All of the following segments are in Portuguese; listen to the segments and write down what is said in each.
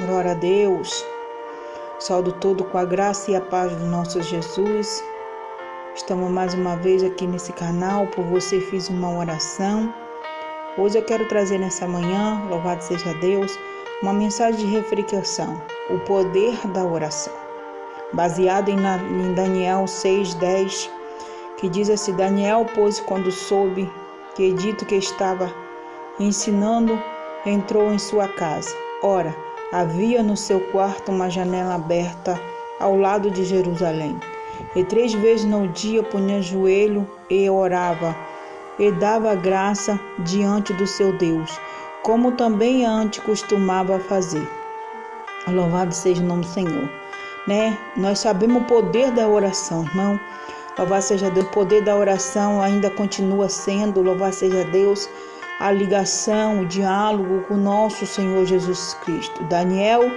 Glória a Deus. Saúdo todo com a graça e a paz do nosso Jesus. Estamos mais uma vez aqui nesse canal. Por você fiz uma oração. Hoje eu quero trazer nessa manhã, louvado seja Deus, uma mensagem de reflexão. O poder da oração. Baseado em Daniel 6:10, que diz assim: Daniel, pois, quando soube que dito que estava ensinando, entrou em sua casa. Ora, havia no seu quarto uma janela aberta ao lado de Jerusalém. E 3 vezes no dia punha joelho e orava, e dava graça diante do seu Deus, como também antes costumava fazer. Louvado seja o nome do Senhor. Nós sabemos o poder da oração, irmão. Louvado seja Deus. O poder da oração ainda continua sendo, louvado seja Deus, a ligação, o diálogo com o nosso Senhor Jesus Cristo. Daniel,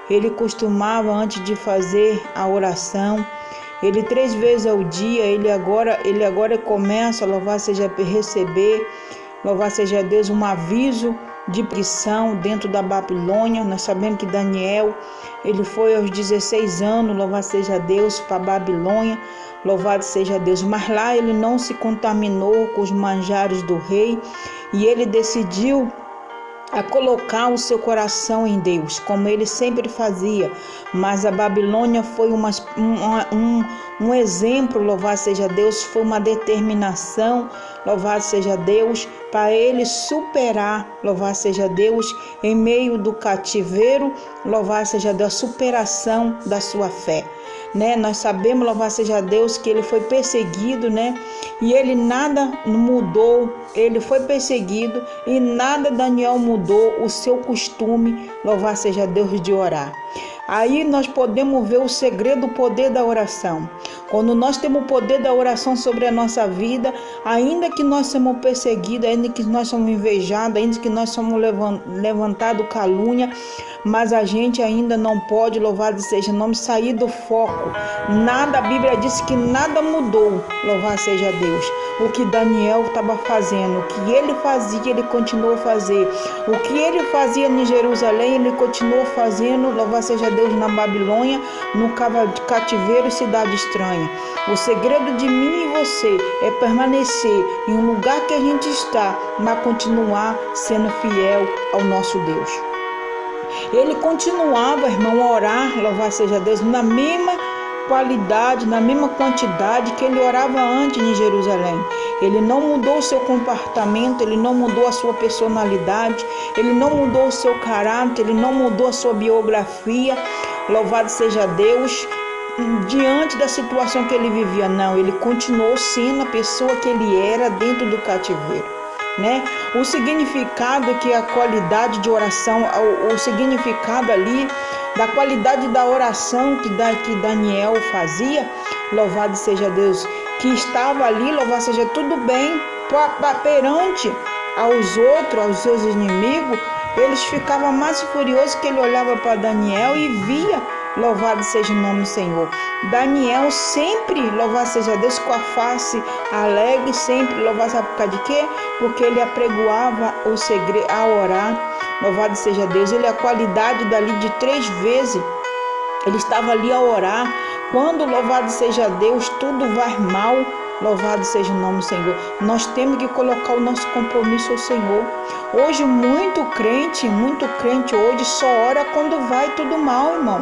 ele costumava, antes de fazer a oração, ele 3 vezes ao dia, ele agora começa, louvado seja, receber, louvado seja Deus, um aviso de prisão dentro da Babilônia. Nós sabemos que Daniel, ele foi aos 16 anos, louvado seja Deus, para a Babilônia, louvado seja Deus. Mas lá ele não se contaminou com os manjares do rei e ele decidiu a colocar o seu coração em Deus, como ele sempre fazia. Mas a Babilônia foi um exemplo, louvado seja Deus, foi uma determinação, louvado seja Deus, para ele superar, louvado seja Deus, em meio do cativeiro, louvado seja Deus, a superação da sua fé. Nós sabemos, louvado seja Deus, que ele foi perseguido, e ele nada mudou, ele foi perseguido e nada Daniel mudou o seu costume, louvado seja Deus, de orar. Aí nós podemos ver o segredo, o poder da oração. Quando nós temos o poder da oração sobre a nossa vida, ainda que nós somos perseguidos, ainda que nós somos invejados, ainda que nós somos levantados calúnia, mas a gente ainda não pode, louvado seja o nome, sair do foco. Nada, a Bíblia diz que nada mudou, louvado seja Deus. O que Daniel estava fazendo, o que ele fazia, ele continuou a fazer. O que ele fazia em Jerusalém, ele continuou fazendo, louvado seja Deus, na Babilônia, no cativeiro, cidade estranha. O segredo de mim e você é permanecer em um lugar que a gente está, mas continuar sendo fiel ao nosso Deus. Ele continuava, irmão, a orar, louvado seja Deus, na mesma qualidade, na mesma quantidade que ele orava antes em Jerusalém. Ele não mudou o seu comportamento, ele não mudou a sua personalidade, ele não mudou o seu caráter, ele não mudou a sua biografia, louvado seja Deus, diante da situação que ele vivia. Não, ele continuou sendo a pessoa que ele era dentro do cativeiro. O significado que a qualidade de oração, o significado ali da qualidade da oração que Daniel fazia, louvado seja Deus, que estava ali, louvado seja tudo bem, perante aos outros, aos seus inimigos, eles ficavam mais furiosos, que ele olhava para Daniel e via, louvado seja o nome do Senhor. Daniel sempre, louvado seja Deus, com a face alegre, sempre, louvado, sabe por causa de quê? Porque ele apregoava o segredo a orar, louvado seja Deus. Ele, a qualidade dali de 3 vezes, ele estava ali a orar. Quando, louvado seja Deus, tudo vai mal, louvado seja o nome do Senhor. Nós temos que colocar o nosso compromisso ao Senhor. Hoje, muito crente hoje só ora quando vai tudo mal, irmão.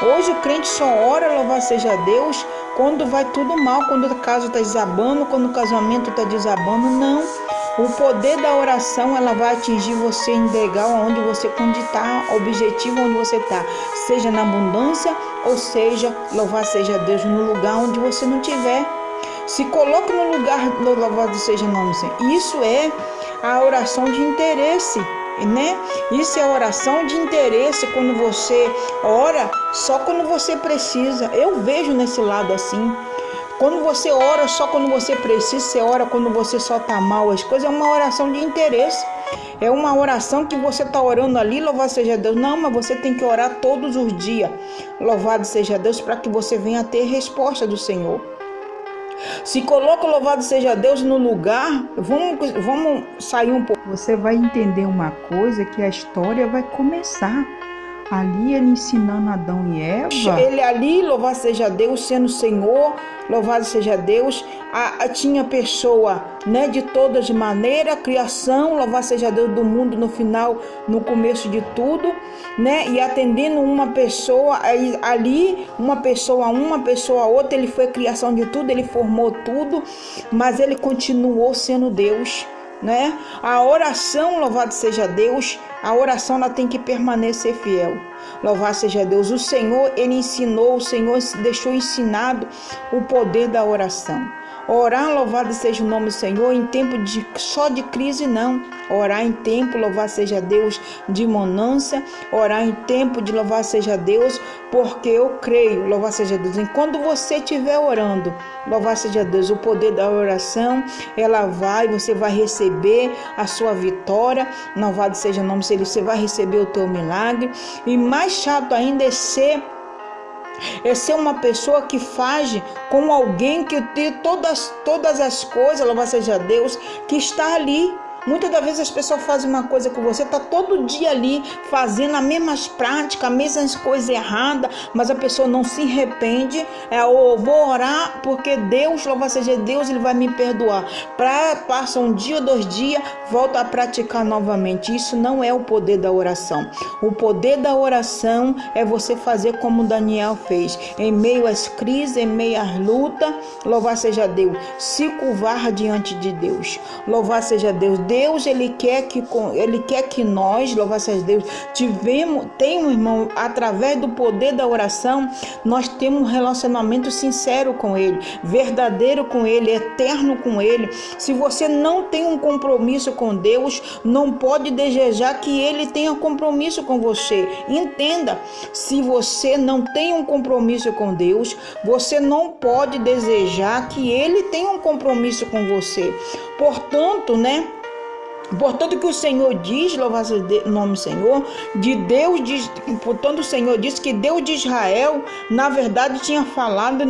Hoje o crente só ora, louvado seja Deus, quando vai tudo mal, quando a casa está desabando, quando o casamento está desabando. Não. O poder da oração, ela vai atingir você em degrau onde você está, objetivo onde você está, seja na abundância ou seja, louvado seja Deus, no lugar onde você não tiver. Se coloque no lugar, louvado seja o nome do Senhor. Isso é a oração de interesse. Isso é oração de interesse, quando você ora só quando você precisa. Eu vejo nesse lado assim. Quando você ora só quando você precisa, você ora quando você só está mal, as coisas, é uma oração de interesse. É uma oração que você está orando ali, louvado seja Deus. Não, mas você tem que orar todos os dias, louvado seja Deus, para que você venha ter resposta do Senhor. Se coloca, louvado seja Deus, no lugar, vamos sair um pouco. Você vai entender uma coisa, que a história vai começar. Ali ele ensinando Adão e Eva. Ele ali, louvado seja Deus, sendo Senhor, louvado seja Deus. Tinha pessoa, né, de todas maneiras, criação, louvado seja Deus, do mundo no final, no começo de tudo, né, e atendendo uma pessoa, ali, uma pessoa outra, ele foi criação de tudo, ele formou tudo, mas ele continuou sendo Deus, né? A oração, louvado seja Deus, a oração ela tem que permanecer fiel. Louvado seja Deus. O Senhor, ele ensinou, o Senhor deixou ensinado o poder da oração. Orar, louvado seja o nome do Senhor, em tempo só de crise não. Orar em tempo, louvado seja Deus, de bonança. Orar em tempo de louvado seja Deus, porque eu creio, louvado seja Deus. Enquanto você estiver orando, louvado seja Deus, o poder da oração, você vai receber a sua vitória. Louvado seja o nome do Senhor, você vai receber o teu milagre. E mais chato ainda é ser uma pessoa que faz com alguém que tem todas as coisas, louvado seja Deus, que está ali. Muitas das vezes as pessoas fazem uma coisa com você, está todo dia ali fazendo as mesmas práticas, as mesmas coisas erradas, mas a pessoa não se arrepende. Eu vou orar porque Deus, louvado seja Deus, ele vai me perdoar. Passa um dia ou 2 dias, volta a praticar novamente. Isso não é o poder da oração. O poder da oração é você fazer como Daniel fez, em meio às crises, em meio às lutas, louvado seja Deus, se curvar diante de Deus. Louvado seja Deus. Deus, ele quer que nós, louvado seja Deus, tenhamos, irmão, através do poder da oração, nós temos um relacionamento sincero com ele, verdadeiro com ele, eterno com ele. Se você não tem um compromisso com Deus, não pode desejar que ele tenha compromisso com você. Entenda, se você não tem um compromisso com Deus, você não pode desejar que ele tenha um compromisso com você. Portanto, que o Senhor diz, louvado seja o nome do Senhor, portanto o Senhor diz que Deus de Israel, na verdade tinha falado,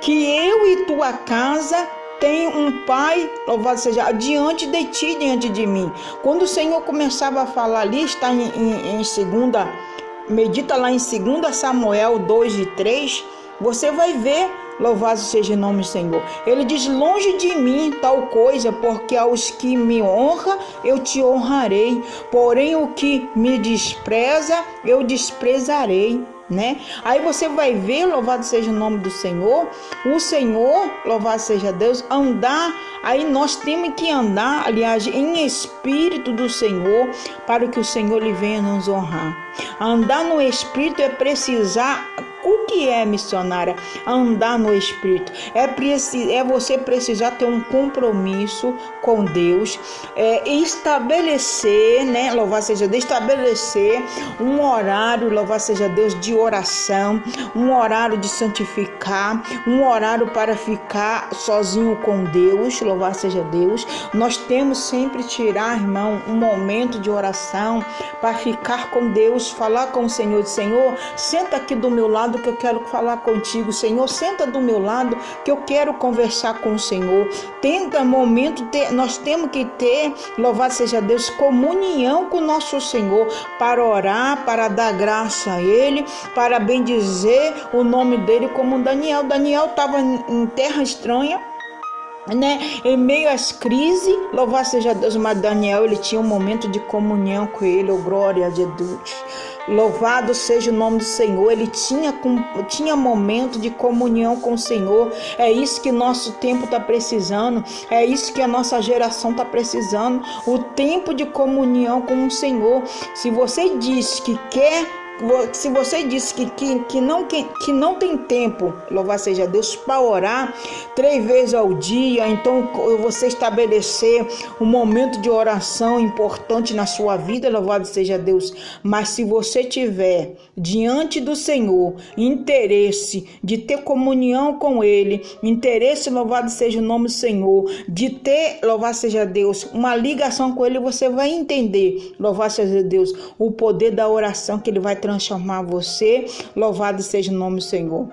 que eu e tua casa tem um pai, louvado seja, diante de ti, diante de mim. Quando o Senhor começava a falar ali, está medita lá em 2 Samuel 2:3, você vai ver, louvado seja o nome do Senhor. Ele diz: longe de mim tal coisa, porque aos que me honram, eu te honrarei. Porém, o que me despreza, eu desprezarei. Aí você vai ver, louvado seja o nome do Senhor, o Senhor, louvado seja Deus, andar, aí nós temos que andar, aliás, em espírito do Senhor, para que o Senhor lhe venha nos honrar. Andar no espírito é precisar. O que é, missionária? Andar no Espírito é você precisar ter um compromisso com Deus, estabelecer, louvado seja Deus, estabelecer um horário, louvado seja Deus, de oração, um horário de santificar, um horário para ficar sozinho com Deus, louvado seja Deus. Nós temos sempre tirar, irmão, um momento de oração para ficar com Deus, falar com o Senhor. Senhor, senta aqui do meu lado que eu quero falar contigo. Senhor, senta do meu lado que eu quero conversar com o Senhor. Nós temos que ter, louvado seja Deus, comunhão com o nosso Senhor, para orar, para dar graça a Ele, para bendizer o nome dEle, como Daniel. Daniel estava em terra estranha, em meio às crises, louvado seja Deus, mas Daniel, ele tinha um momento de comunhão com ele, glória a Deus. Louvado seja o nome do Senhor. Ele tinha momento de comunhão com o Senhor. É isso que nosso tempo está precisando. É isso que a nossa geração está precisando. O tempo de comunhão com o Senhor. Se você diz que quer, se você disse que não tem tempo, louvado seja Deus, para orar 3 vezes ao dia, então você estabelecer um momento de oração importante na sua vida, louvado seja Deus. Mas se você tiver diante do Senhor interesse de ter comunhão com Ele, interesse, louvado seja o nome do Senhor, de ter, louvado seja Deus, uma ligação com Ele, você vai entender, louvado seja Deus, o poder da oração que Ele vai transformar você. Louvado seja o nome do Senhor.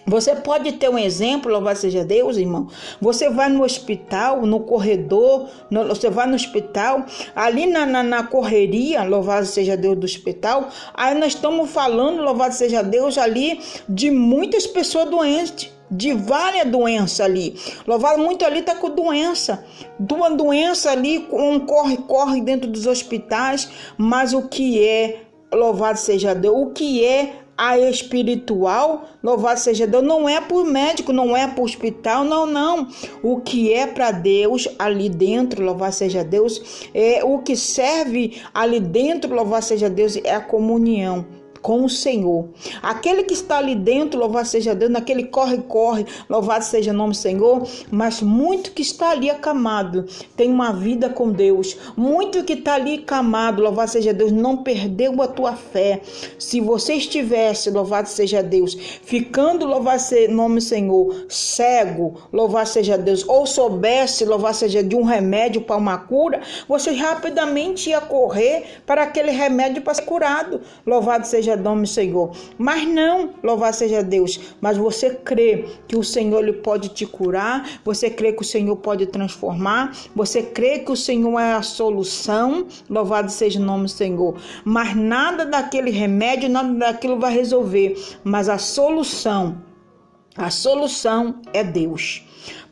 Você pode ter um exemplo, louvado seja Deus, irmão. Você vai no hospital, no corredor, você vai no hospital, ali na correria, louvado seja Deus, do hospital, aí nós estamos falando, louvado seja Deus, ali de muitas pessoas doentes, de várias doenças ali. Louvado, muito ali está com doença. Uma doença ali, um corre dentro dos hospitais, mas o que é, louvado seja Deus, o que é a espiritual, louvado seja Deus, não é por médico, não é por hospital, não. O que é para Deus ali dentro, louvado seja Deus, é o que serve ali dentro, louvado seja Deus, é a comunhão com o Senhor. Aquele que está ali dentro, louvado seja Deus, naquele corre, louvado seja o nome do Senhor, mas muito que está ali acamado, tem uma vida com Deus. Muito que está ali acamado, louvado seja Deus, não perdeu a tua fé. Se você estivesse, louvado seja Deus, ficando, louvado seja o nome do Senhor, cego, louvado seja Deus, ou soubesse, louvado seja de um remédio para uma cura, você rapidamente ia correr para aquele remédio para ser curado, louvado seja nome do Senhor. Mas não, louvado seja Deus, mas você crê que o Senhor ele pode te curar, você crê que o Senhor pode transformar, você crê que o Senhor é a solução, louvado seja o nome do Senhor. Mas nada daquele remédio, nada daquilo vai resolver, mas a solução é Deus.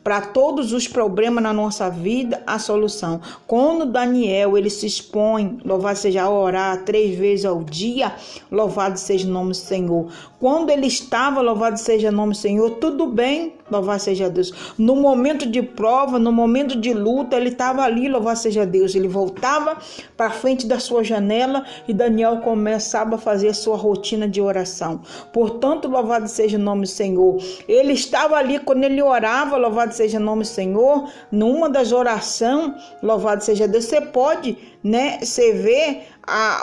Para todos os problemas na nossa vida, a solução. Quando Daniel ele se expõe, louvado seja, a orar 3 vezes ao dia, louvado seja o nome do Senhor. Quando ele estava, louvado seja o nome do Senhor, tudo bem, louvado seja Deus. No momento de prova, no momento de luta, ele estava ali, louvado seja Deus. Ele voltava para frente da sua janela e Daniel começava a fazer a sua rotina de oração. Portanto, louvado seja o nome do Senhor. Ele estava ali quando ele orava, louvado seja o nome do Senhor, numa das orações, louvado seja Deus, você pode, você vê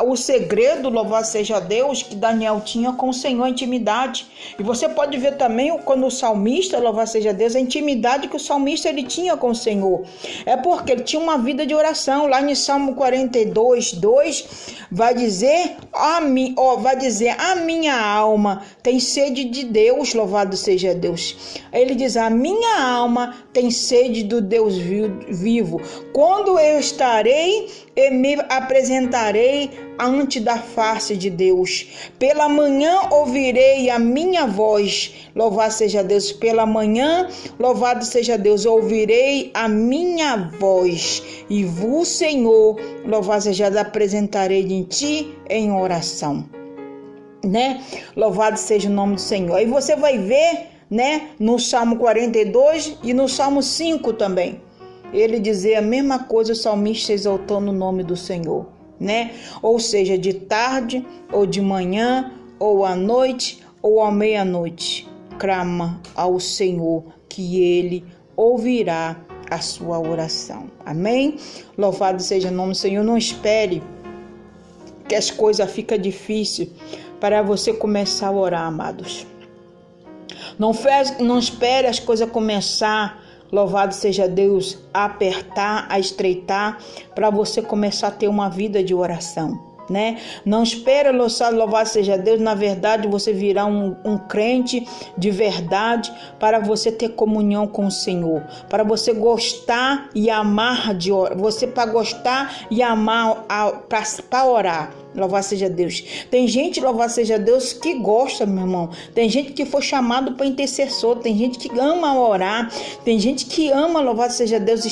o segredo, louvado seja Deus, que Daniel tinha com o Senhor, a intimidade. E você pode ver também quando o salmista, louvado seja Deus, a intimidade que o salmista ele tinha com o Senhor. É porque ele tinha uma vida de oração. Lá em Salmo 42, 2, vai dizer, a minha alma tem sede de Deus, louvado seja Deus. Ele diz, a minha alma tem sede do Deus vivo. Quando eu estarei e me apresentarei ante da face de Deus. Pela manhã ouvirei a minha voz, louvado seja Deus. Pela manhã, louvado seja Deus, ouvirei a minha voz. E vos, Senhor, louvado seja Deus, apresentarei de ti em oração. Louvado seja o nome do Senhor. Aí você vai ver, no Salmo 42 e no Salmo 5 também. Ele dizia a mesma coisa, o salmista exaltando o nome do Senhor, Ou seja, de tarde, ou de manhã, ou à noite, ou à meia-noite, clama ao Senhor, que Ele ouvirá a sua oração. Amém? Louvado seja o nome do Senhor. Não espere que as coisas fiquem difíceis para você começar a orar, amados. Não espere as coisas começar, louvado seja Deus, a apertar, a estreitar, para você começar a ter uma vida de oração. Não espere, louvado seja Deus, na verdade você virar um crente de verdade, para você ter comunhão com o Senhor, para você gostar e amar de orar, você para gostar e amar para orar. Louvado seja Deus. Tem gente, louvado seja Deus, que gosta, meu irmão. Tem gente que foi chamado para intercessor. Tem gente que ama orar. Tem gente que ama, louvado seja Deus,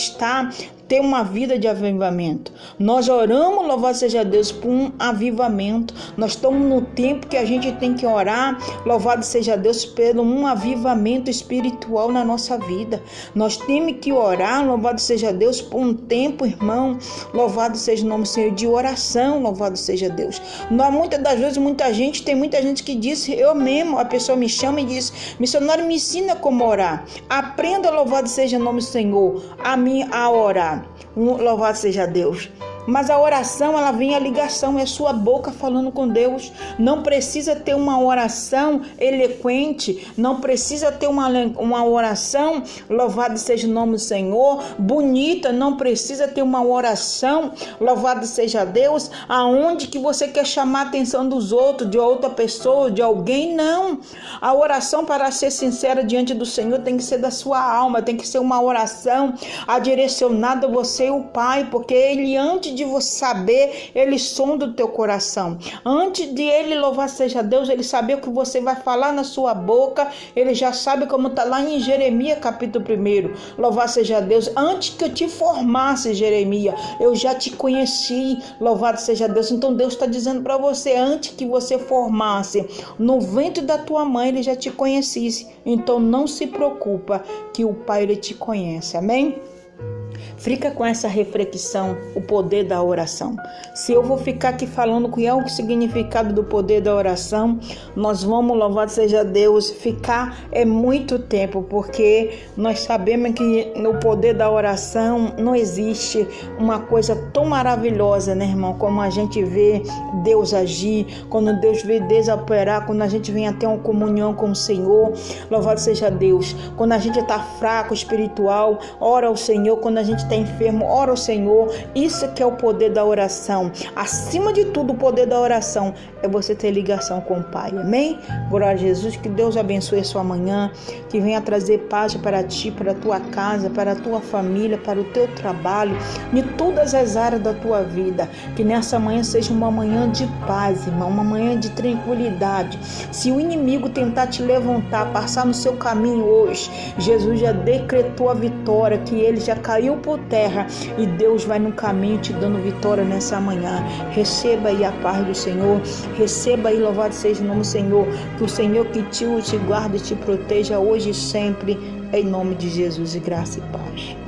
ter uma vida de avivamento. Nós oramos, louvado seja Deus, por um avivamento. Nós estamos no tempo que a gente tem que orar, louvado seja Deus, pelo um avivamento espiritual na nossa vida. Nós temos que orar, louvado seja Deus, por um tempo, irmão, louvado seja o nome do Senhor, de oração, louvado seja Deus. Muitas das vezes, tem muita gente que diz, eu mesmo, a pessoa me chama e diz, missionário, me ensina como orar. Aprenda, louvado seja o nome do Senhor, a orar. Louvado seja Deus. Mas a oração, ela vem a ligação, é sua boca falando com Deus. Não precisa ter uma oração eloquente, não precisa ter uma oração, louvado seja o nome do Senhor, bonita, não precisa ter uma oração, louvado seja Deus, aonde que você quer chamar a atenção dos outros, de outra pessoa, de alguém, não. A oração, para ser sincera diante do Senhor, tem que ser da sua alma, tem que ser uma oração direcionada a você e o Pai, porque Ele, antes de você saber, Ele sonda o teu coração. Antes de Ele, louvar seja Deus, Ele saber o que você vai falar na sua boca, Ele já sabe, como está lá em Jeremias capítulo 1, louvar seja Deus. Antes que eu te formasse, Jeremias, eu já te conheci, louvado seja Deus. Então Deus está dizendo para você, antes que você formasse no ventre da tua mãe, Ele já te conhecesse. Então não se preocupa, que o Pai, Ele te conhece, amém? Fica com essa reflexão, o poder da oração. Se eu vou ficar aqui falando qual é o significado do poder da oração, nós vamos, louvado seja Deus, ficar muito tempo, porque nós sabemos que no poder da oração não existe uma coisa tão maravilhosa, né, irmão? Como a gente vê Deus agir, quando Deus vê Deus operar, quando a gente vem até uma comunhão com o Senhor, louvado seja Deus. Quando a gente está fraco, espiritual, ora ao Senhor. Quando a gente está enfermo, ora ao Senhor. Isso que é o poder da oração. Acima de tudo, o poder da oração é você ter ligação com o Pai, amém? Glória a Jesus, que Deus abençoe a sua manhã, que venha trazer paz para ti, para a tua casa, para a tua família, para o teu trabalho, em todas as áreas da tua vida. Que nessa manhã seja uma manhã de paz, irmão, uma manhã de tranquilidade. Se o inimigo tentar te levantar, passar no seu caminho hoje, Jesus já decretou a vitória, que ele já caiu por terra, e Deus vai no caminho te dando vitória nessa manhã. Receba aí a paz do Senhor, receba aí, louvado seja o nome do Senhor, que o Senhor que te guarde e te proteja hoje e sempre, em nome de Jesus, e graça e paz.